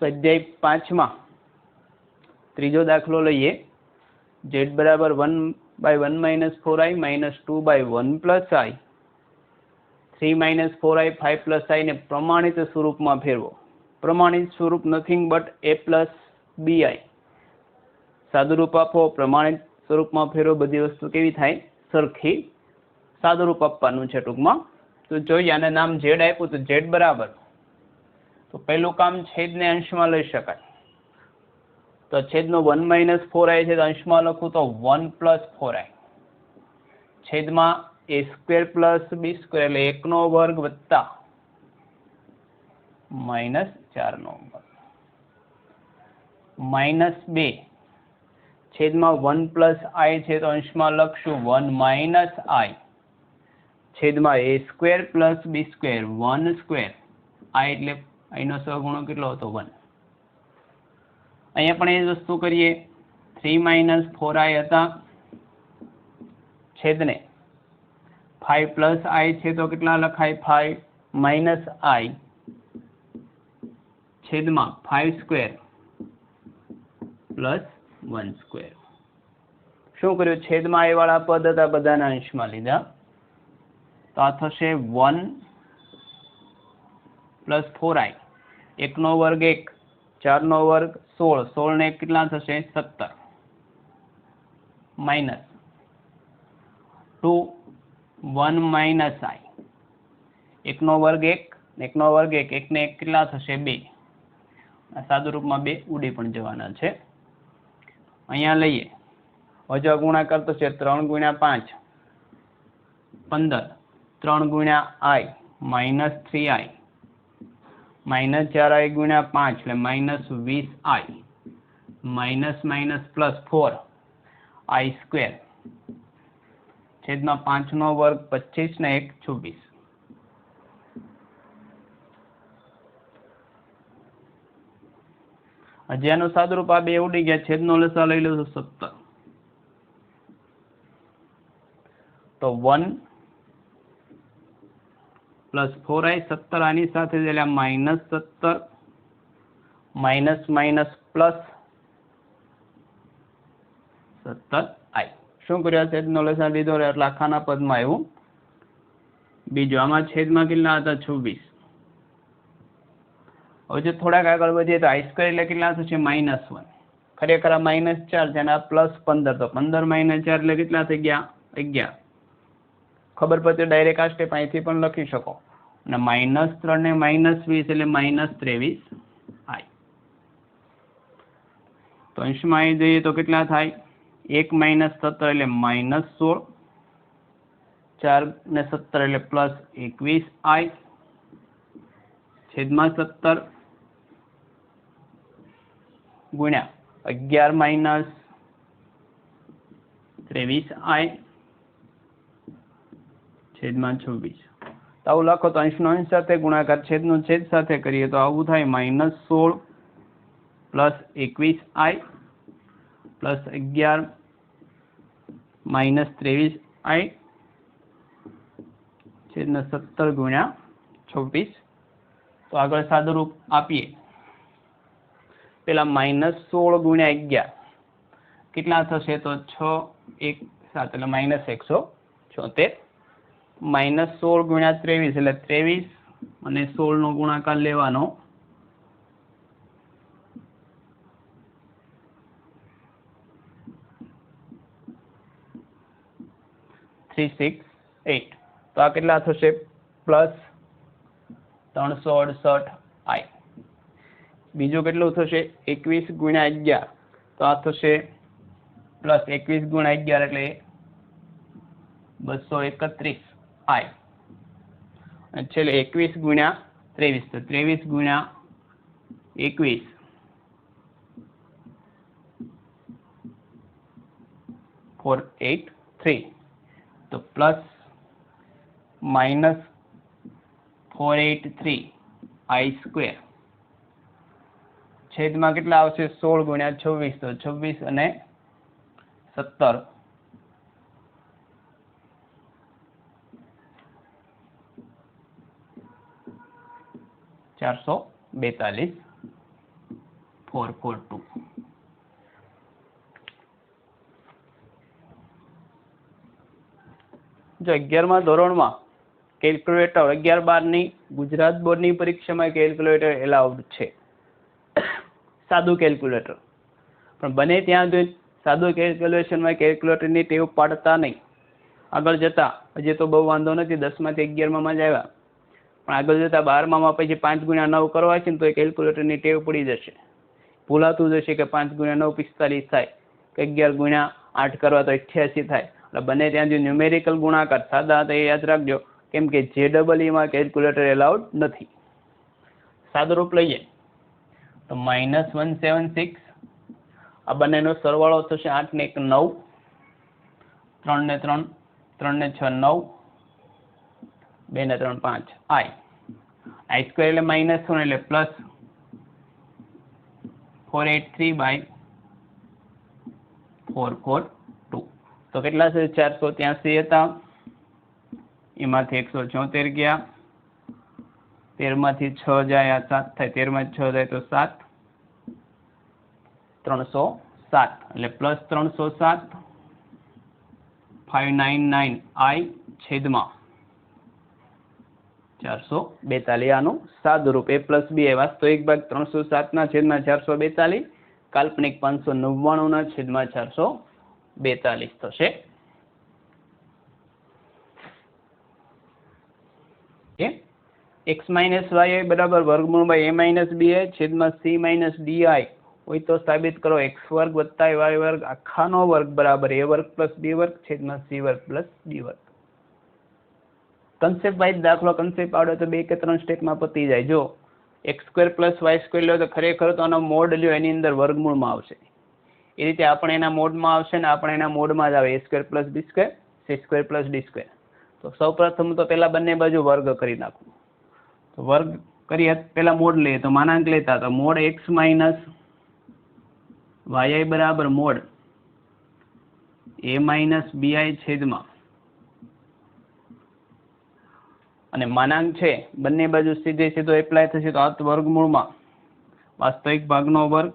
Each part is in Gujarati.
स्वाध्याय 5 में त्रीजो दाखलो लईए। z बराबर 1/1 - 4i - 2/1 + i 3 - 4i 5 + i ने प्रमाणित स्वरूप में फेरवो। प्रमाणित स्वरूप नथिंग बट a + bi। सादुरूप आपो, प्रमाणित स्वरूप में फेरवो, बधी वस्तु केवी थाय सरखी। सादुरूप आपवानुं छे टूंकमां। तो जोईए आने नाम z आप्युं तो z बराबर, तो पहलू काम छेद ने अंश में लई शकाय। तो छेद नो 1 - 4i है तो अंश में लखूँ तो 1 + 4i छेद में a² + b² એટલે 1 નો વર્ગ વત્તા -4 નો વર્ગ -2 छेद में 1 + i है तो अंश में लखशु 1 - i छेद में a² + b² 1² i એટલે i નો સહગુણક કેટલો હતો 1। અહીંયા પણ એ જ વસ્તુ કરીએ। 3 - 4i હતા छेद ने 5 + i છે તો કેટલા લખાય 5 - i छेद में 5² + 1²। શું કર્યું? છેદ માં i વાળા પદ હતા બધાના અંશમાં લીધા તો આ થશે 1 + 4i 1 નો વર્ગ 1 4 નો વર્ગ 16 16 ને 1 કેટલા થશે 17 માઈનસ 2 1 - i 1 નો વર્ગ 1 1 નો વર્ગ 1 1 ને 1 કેટલા થશે 2। આ સાદુ રૂપમાં 2 ઉડી પણ જવાના છે। અહીંયા લઈએ વજ્ર ગુણાકાર તો છે 3 × 5 15 3 × i -3i -4i × 5 એટલે -20i +4 i² છેદમાં 5 નો વર્ગ 25 ને 1 26। હજી આનું સાદુરૂપ આ બે ઉડી ગયા। છેદનો લસા લઈ લો 17 તો 1 + 4i 17 આની સાથે એટલે -17 +17i શું કર્યું? છેદનો લસા લીધો એટલે આખાના પદમાં આવ્યું બીજું। આમાં છેદમાં કેટલા હતા 26। હવે જો થોડાક આગળ વધીએ તો i² એટલે કેટલા થશે -1 ખરેખર આ -4 છે અને આ +15 તો 15 - 4 એટલે કેટલા થઈ ગયા 11। ખબર પડતી ડાયરેક્ટ આ સ્ટેપ અહીંથી પણ લખી શકો અને -3 ને -20 એટલે -23i તો અંશમાં આવી જઈએ તો કેટલા થાય 1 - 17 એટલે -16 4 ને 17 એટલે +21i છેદમાં 17 ગુણ્યા 11 - 23i છેદમાં 26। તો આવું લખો તો અંશનો અંશ સાથે ગુણાકાર છેદનો છેદ સાથે કરીએ તો આવું થાય -16 +21i +11 -23i છેદના 17 ગુણ્યા 26। તો આગળ સાદુરૂપ આપીએ પેલા -16 ગુણ્યા 11 કેટલા થશે તો 6 1 7 એટલે -176 -16 ગુણ્યા 23 એટલે 23 અને 16 નો ગુણાકાર લેવાનો 368 તો આ કેટલા થશે +368i। બીજું કેટલું થશે 21 ગુણ્યા 11 તો આ થશે +21 ગુણ્યા 11 એટલે 231i અને છેલ્લે 21 ગુણ્યા 23 તો 23 ગુણ્યા 21 483 તો +483i² છેદમાં કેટલા આવશે 16 ગુણ્યા 26 તો 26 અને 17 442 442. જો 11મા ધોરણમાં કેલ્ક્યુલેટર 11-12ની ગુજરાત બોર્ડની પરીક્ષામાં કેલ્ક્યુલેટર એલાઉડ છે, સાદું કેલ્ક્યુલેટર. પણ બને ત્યાં સુધી સાદું કેલ્ક્યુલેશનમાં કેલ્ક્યુલેટરની ટેવ પાડતા નહીં. આગળ જતા હજી તો બહુ વાંધો નથી, 10માંથી 11માં જ આવ્યા, પણ આગળ જતા 12માં પછી 5 × 9 કરવા છે ને તો એ કેલ્ક્યુલેટરની ટેવ પડી જશે. ભૂલાતું જશે કે 5 × 9 45 થાય, કે 11 × 8 કરવા તો 88 થાય. એટલે બને ત્યાં સુધી ન્યુમેરિકલ ગુણાકાર સાદા હતા એ યાદ રાખજો, કેમ કે JEE માં કેલ્ક્યુલેટર એલાઉડ નથી. સાદુરૂપ લઈએ તો -176, આ બંનેનો સરવાળો થશે 8 ને 1 9, 3 ને 3 3 ને 6 9, 2 ને 3 5, i સ્ક્વેર એટલે -1 એટલે પ્લસ 483/442. તો કેટલા છે? 483 હતા, એમાંથી 174 ગયા, 13માંથી 6 જાય આ 7 થાય, 13માંથી 6 જાય તો 7, 307 એટલે પ્લસ 307 599 i છેદમાં 442. આનું સાદુરૂપ a + b એ વાસ્તવિક ભાગ 307 છેદમાં 442, કાલ્પનિક 599 છેદમાં 442 થશે. x - y બરાબર વર્ગમૂળ/a - b છેદમાં c - di હોય તો સાબિત કરો x² + y² આખાનો વર્ગ બરાબર a² + b² છેદમાં c² + d². કન્સેપ્ટ વાઇઝ દાખલો કન્સેપ્ટ આવડે તો 2 કે 3 સ્ટેપમાં પતી જાય. જો x² + y² લો તો ખરેખર તો આનો મોડ લ્યો એની અંદર વર્ગમૂળમાં આવશે, એ રીતે આપણે એના મોડમાં આવશે ને આપણે એના મોડમાં જ આવે a² + b² c² + d². તો સૌપ્રથમ તો પહેલા બંને બાજુ વર્ગ કરી નાખવું. તો વર્ગ કરીએ પહેલા મોડ લઈએ તો માનાંક લેતા તો મોડ x - yi બરાબર મોડ a - bi છેદમાં, અને માનાંક છે બંને બાજુ સીધે સીધો એપ્લાય થશે તો આ વર્ગમૂળમાં વાસ્તવિક ભાગનો વર્ગ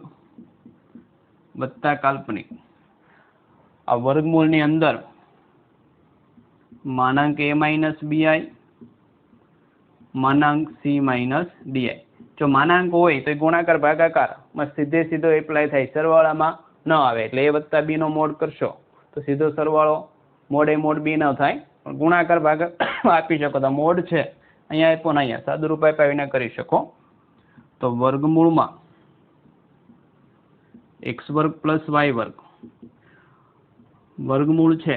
વત્તા કાલ્પનિક. આ વર્ગમૂળની અંદર માનાંક a - bi માનાંક c - di. જો માનાંક હોય તો ગુણાકાર ભાગાકારમાં સીધે સીધો એપ્લાય થાય, સરવાળામાં ન આવે. એટલે a + b નો મોડ કરશો તો સીધો સરવાળો મોડ a મોડ b ન થાય, પણ ગુણાકાર ભાગાકાર આપી શકો. તો મોડ છે અહીંયા આપ્યો ને અહીંયા સાદુરૂપ આપ્યા વિના કરી શકો. તો વર્ગમૂળમાં x² + y² વર્ગમૂળ છે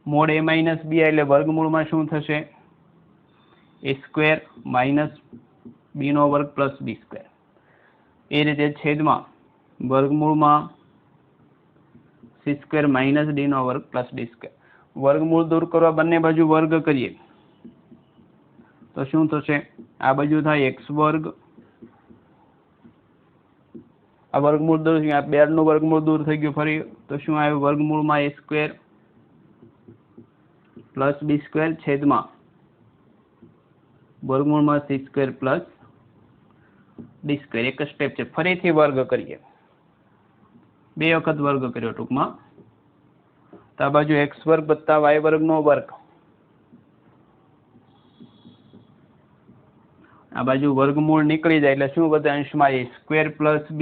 મોડ a - b એટલે વર્ગમૂળમાં શું થશે? a² - b² + b². એ રીતે છેદમાં વર્ગમૂળમાં c² - d² + d². વર્ગમૂળ દૂર કરવા બંને બાજુ વર્ગ કરીએ તો શું થશે? આ બાજુ થાય x², આ વર્ગમૂળ દૂર થયું, આ 2 નું વર્ગમૂળ દૂર થઈ ગયું. ફરી તો શું આવ્યું? વર્ગમૂળમાં a² + b² છેદમાં વર્ગમૂળમાં c² + d². એક જ સ્ટેપ છે. ફરીથી વર્ગ કરીએ, 2 વખત વર્ગ કર્યો ટૂંકમાં. તો આ બાજુ x² + y² નો વર્ગ, આ બાજુ વર્ગમૂળ નીકળી જાય એટલે શું વધે? અંશમાં a² + b²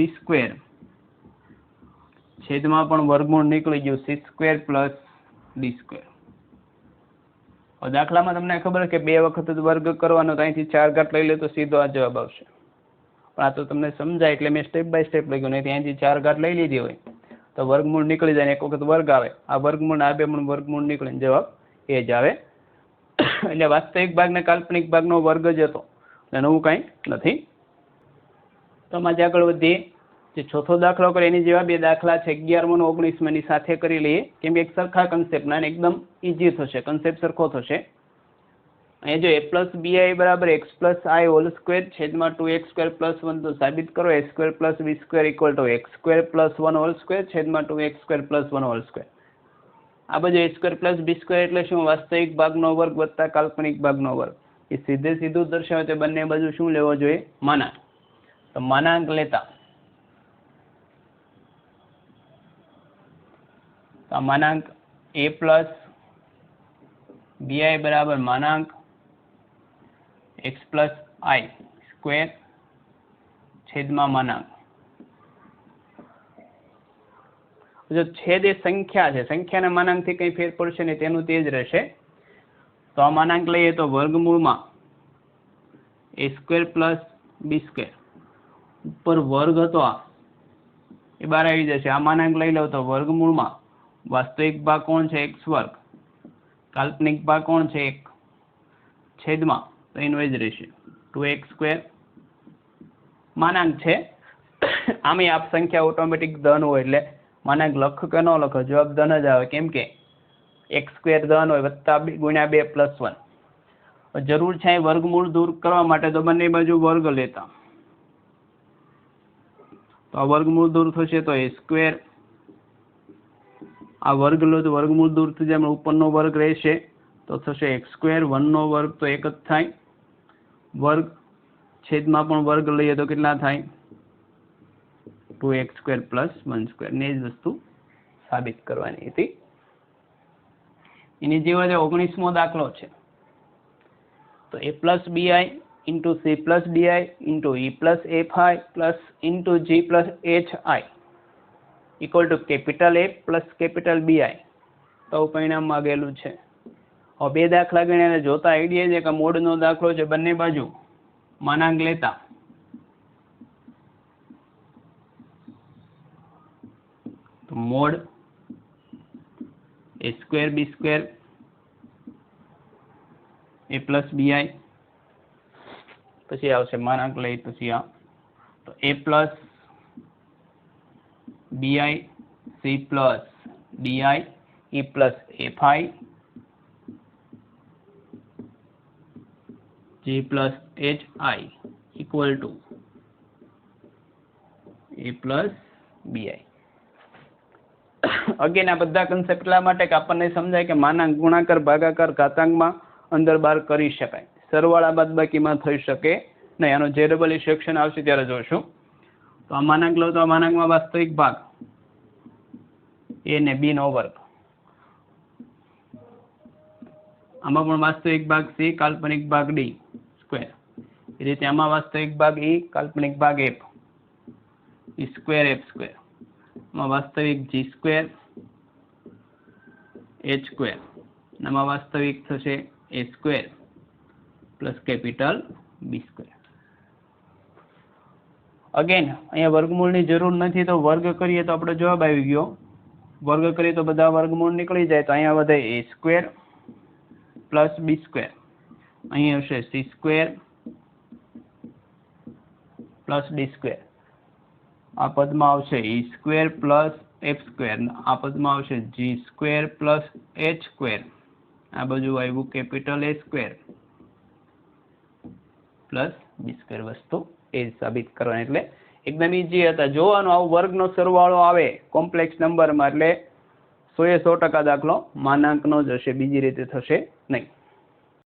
છેદમાં પણ વર્ગમૂળ નીકળી ગયું c² + d². દાખલામાં તમને ખબર કે 2 વખત જ વર્ગ કરવાનો, તો અહીંથી 4 ઘાત લઈ લે તો સીધો આ જવાબ આવશે. પણ આ તો તમને સમજાય એટલે મેં સ્ટેપ બાય સ્ટેપ લખ્યું, નહીં અહીંથી 4 ઘાત લઈ લીધી હોય તો વર્ગમૂળ નીકળી જાય ને એક વખત વર્ગ આવે, આ વર્ગમૂળ આ 2 વર્ગમૂળ નીકળીને જવાબ એ જ આવે. એટલે વાસ્તવિક ભાગ ને કાલ્પનિક ભાગનો વર્ગ જ હતો, નવું કાંઈ નથી. તો આજે આગળ વધીએ. જે ચોથો દાખલો કરે એની જેવા 2 દાખલા છે 11મો અને 19મો ની સાથે કરી લઈએ, કેમ કે એક સરખા કન્સેપ્ટના એકદમ ઈઝી થશે, કન્સેપ્ટ સરખો થશે. અહીંયા જો a + bi બરાબર x + i હોલ સ્ક્વેર છેદમાં 2x² + 1 તો સાબિત કરો a² + b² = x² + 1 whole square છેદમાં 2x² + 1 હોલ સ્ક્વેર. આ બાજુ a² + b² એટલે શું? વાસ્તવિક ભાગનો વર્ગ વત્તા કાલ્પનિક ભાગનો વર્ગ. એ સીધે સીધું દર્શાવે તો બંને બાજુ શું લેવો જોઈએ? માનાંક. તો માનાંક લેતા તો આ માનાંક a પ્લસ bi બરાબર માનાંક x પ્લસ i સ્ક્વેર છેદમાં માનાંક, જો છેદ એ સંખ્યા છે, સંખ્યાના માનાંકથી કંઈ ફેર પડશે નહીં, તેનું તે જ રહેશે. તો આ માનાંક લઈએ તો વર્ગમૂળમાં a square plus b square, ઉપર વર્ગ હતો આ એ બહાર આવી જશે. આ માનાંક લઈ લો તો વર્ગમૂળમાં વાસ્તવિક ભાગ કોણ છે x વર્ગ, કાલ્પનિક ભાગ કોણ છે 1, છેદમાં તો એનું એ જ રહેશે 2x સ્ક્વેર. માનાંક છે આમે આપ સંખ્યા ઓટોમેટિક ધન હોય એટલે માનાંક લખ કે ન લખો, જવાબ ધન જ આવે, કેમ કે x સ્ક્વેર ધન હોય વત્તા ગુણ્યા 2 પ્લસ 1. જરૂર છે વર્ગમૂળ દૂર કરવા માટે તો બંને બાજુ વર્ગ લેતા, તો આ વર્ગમૂળ દૂર થશે તો a સ્ક્વેર, આ વર્ગ લો તો વર્ગમૂળ દૂર થઈ જાય, ઉપરનો વર્ગ રહેશે તો થશે x સ્ક્વેર, 1 નો વર્ગ તો 1 જ થાય, વર્ગ છેદમાં પણ વર્ગ લઈએ તો કેટલા થાય 2x સ્ક્વેર પ્લસ 1 સ્ક્વેર. ને જ વસ્તુ સાબિત કરવાની હતી. એની જેવો 19મો દાખલો છે. તો a plus bi into c plus di into e plus fi plus into g plus hi equal to capital A plus capital BI. તો પરિણામ માગેલું છે. હવે બે દાખલા ગણ્યા જોતા આઈડિયા છે કે મોડનો દાખલો છે, બંને બાજુ માનાંક લેતા તો mode a square b square a plus bi, પછી આવશે માનાંક લઈ પછી આ તો a plus bi c plus di e plus fi g plus hi equal to a plus bi. Again આ બધા કન્સેપ્ટ એટલા માટે કે આપણને સમજાય કે માનાંક ગુણાકાર ભાગાકાર ઘાતાંકમાં અંદર બહાર કરી શકાય, સરવાળા બાદબાકીમાં થઈ શકે નહીં. આનો જે ડબલ સેક્શન આવશે ત્યારે જોશું. તો આ માનાંક લો તો આ માનાંકમાં વાસ્તવિક ભાગ a ને b નો વર્ગ, આમાં પણ વાસ્તવિક ભાગ c, કાલ્પનિક ભાગ d સ્ક્વેર. એ રીતે આમાં વાસ્તવિક ભાગ e, કાલ્પનિક ભાગ f, e square f square. આમાં વાસ્તવિક g સ્ક્વેર h સ્ક્વેર, આમાં વાસ્તવિક થશે a square plus capital b square. Again અહીંયા વર્ગમૂળની જરૂર નથી, તો વર્ગ કરીએ તો આપણો જવાબ આવી ગયો. વર્ગ કરીએ તો બધા વર્ગમૂળ નીકળી જાય, તો અહીંયા વધે a square plus b square, અહીં હશે c square plus d square, આ પદમાં આવશે e square plus f square, આ પદમાં આવશે g square plus h square, આ બાજુ આવ્યું capital a square plus b square. વસ્તુ એ સાબિત કરવાની, એટલે એકદમ ઈઝી હતા. જોવાનું આવું વર્ગનો સરવાળો આવે કોમ્પ્લેક્સ નંબરમાં એટલે 100% દાખલો માનાંકનો જ હશે, બીજી રીતે થશે નહીં.